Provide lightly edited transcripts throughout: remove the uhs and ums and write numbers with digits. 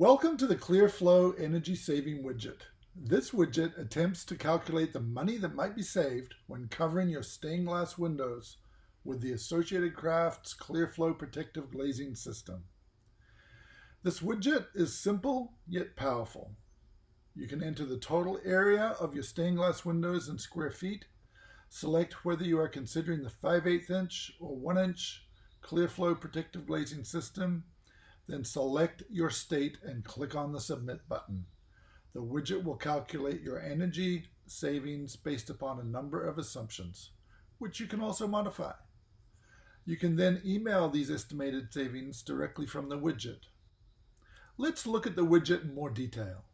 Welcome to the Klear-Flo Energy Saving widget. This widget attempts to calculate the money that might be saved when covering your stained glass windows with the Associated Crafts Klear-Flo protective glazing system. This widget is simple yet powerful. You can enter the total area of your stained glass windows in square feet, select whether you are considering the 5/8 inch or 1 inch Klear-Flo protective glazing system, then select your state and click on the Submit button. The widget will calculate your energy savings based upon a number of assumptions, which you can also modify. You can then email these estimated savings directly from the widget. Let's look at the widget in more detail.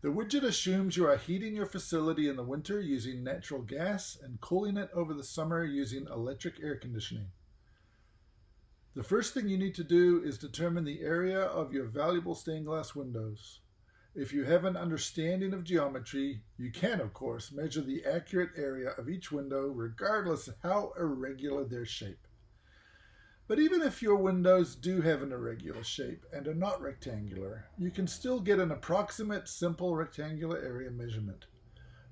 The widget assumes you are heating your facility in the winter using natural gas and cooling it over the summer using electric air conditioning. The first thing you need to do is determine the area of your valuable stained glass windows. If you have an understanding of geometry, you can, of course, measure the accurate area of each window regardless of how irregular their shape. But even if your windows do have an irregular shape and are not rectangular, you can still get an approximate simple rectangular area measurement.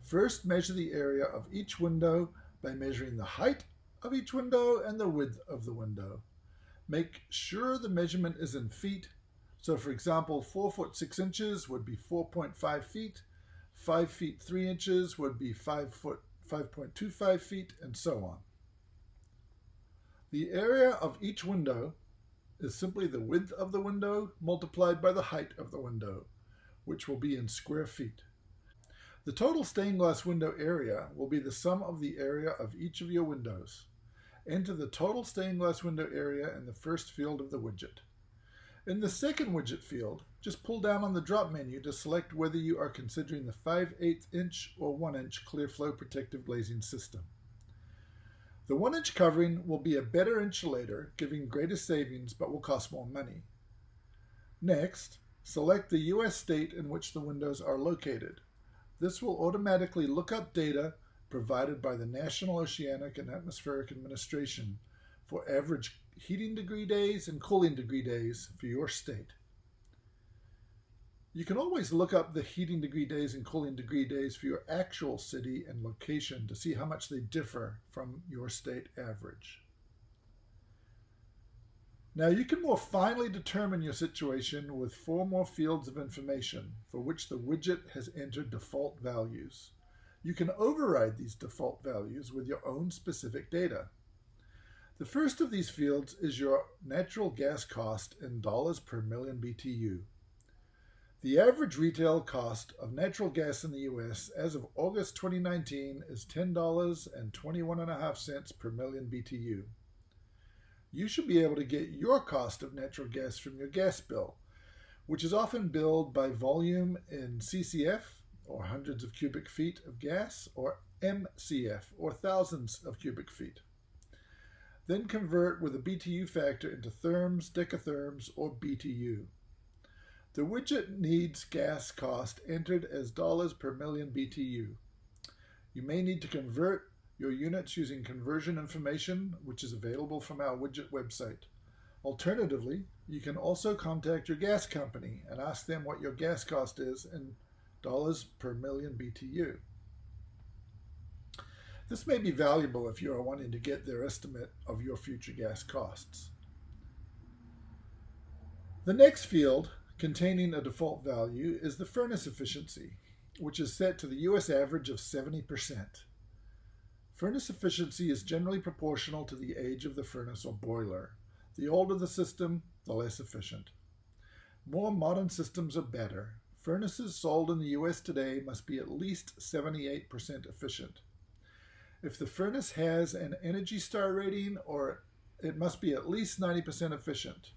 First, measure the area of each window by measuring the height of each window and the width of the window. Make sure the measurement is in feet. So for example, 4 foot 6 inches would be 4.5 feet, 5 feet 3 inches would be 5.25 feet, and so on. The area of each window is simply the width of the window multiplied by the height of the window, which will be in square feet. The total stained glass window area will be the sum of the area of each of your windows. Enter the total stained glass window area in the first field of the widget. In the second widget field, just pull down on the drop menu to select whether you are considering the 5/8 inch or 1 inch Klear-Flo protective glazing system. The 1 inch covering will be a better insulator, giving greater savings but will cost more money. Next, select the U.S. state in which the windows are located. This will automatically look up data provided by the National Oceanic and Atmospheric Administration for average heating degree days and cooling degree days for your state. You can always look up the heating degree days and cooling degree days for your actual city and location to see how much they differ from your state average. Now you can more finely determine your situation with 4 more fields of information for which the widget has entered default values. You can override these default values with your own specific data. The first of these fields is your natural gas cost in dollars per million BTU. The average retail cost of natural gas in the US as of August 2019 is $10.21.5 per million BTU. You should be able to get your cost of natural gas from your gas bill, which is often billed by volume in CCF, or hundreds of cubic feet of gas, or MCF, or thousands of cubic feet. Then convert with a BTU factor into therms, decatherms, or BTU. The widget needs gas cost entered as dollars per million BTU. You may need to convert your units using conversion information, which is available from our widget website. Alternatively, you can also contact your gas company and ask them what your gas cost is in dollars per million BTU. This may be valuable if you are wanting to get their estimate of your future gas costs. The next field, containing a default value, is the furnace efficiency, which is set to the US average of 70%. Furnace efficiency is generally proportional to the age of the furnace or boiler. The older the system, the less efficient. More modern systems are better. Furnaces sold in the US today must be at least 78% efficient. If the furnace has an Energy Star rating, it must be at least 90% efficient.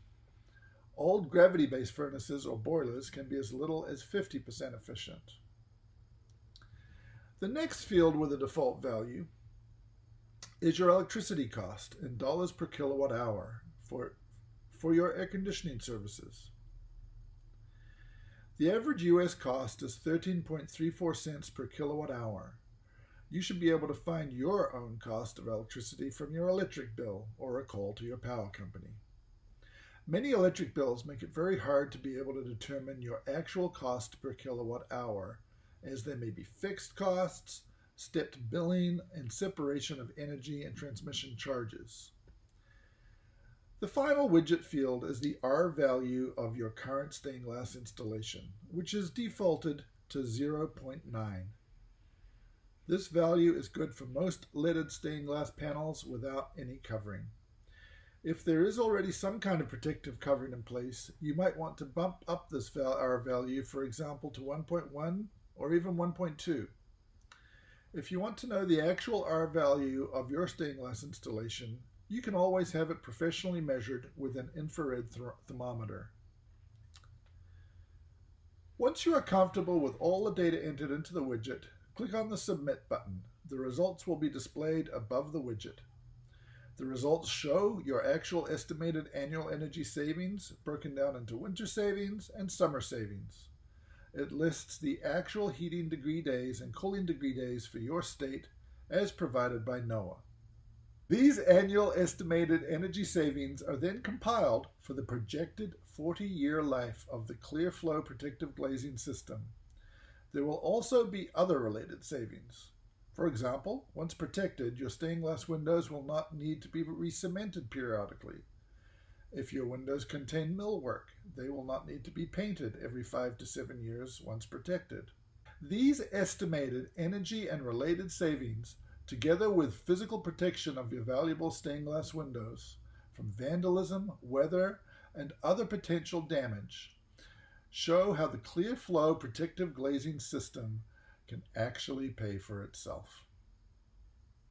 Old gravity-based furnaces or boilers can be as little as 50% efficient. The next field with a default value is your electricity cost in dollars per kilowatt hour for your air conditioning services. The average US cost is 13.34 cents per kilowatt hour. You should be able to find your own cost of electricity from your electric bill or a call to your power company. Many electric bills make it very hard to be able to determine your actual cost per kilowatt hour, as there may be fixed costs, stepped billing, and separation of energy and transmission charges. The final widget field is the R value of your current stained glass installation, which is defaulted to 0.9. This value is good for most leaded stained glass panels without any covering. If there is already some kind of protective covering in place, you might want to bump up this R value, for example, to 1.1 or even 1.2. If you want to know the actual R value of your stained glass installation, you can always have it professionally measured with an infrared thermometer. Once you are comfortable with all the data entered into the widget, click on the Submit button. The results will be displayed above the widget. The results show your actual estimated annual energy savings broken down into winter savings and summer savings. It lists the actual heating degree days and cooling degree days for your state as provided by NOAA. These annual estimated energy savings are then compiled for the projected 40-year life of the Klear-Flo protective glazing system. There will also be other related savings. For example, once protected, your stained glass windows will not need to be re-cemented periodically. If your windows contain millwork, they will not need to be painted every 5 to 7 years once protected. These estimated energy and related savings, together with physical protection of your valuable stained glass windows from vandalism, weather, and other potential damage, show how the Klear-Flo protective glazing system can actually pay for itself.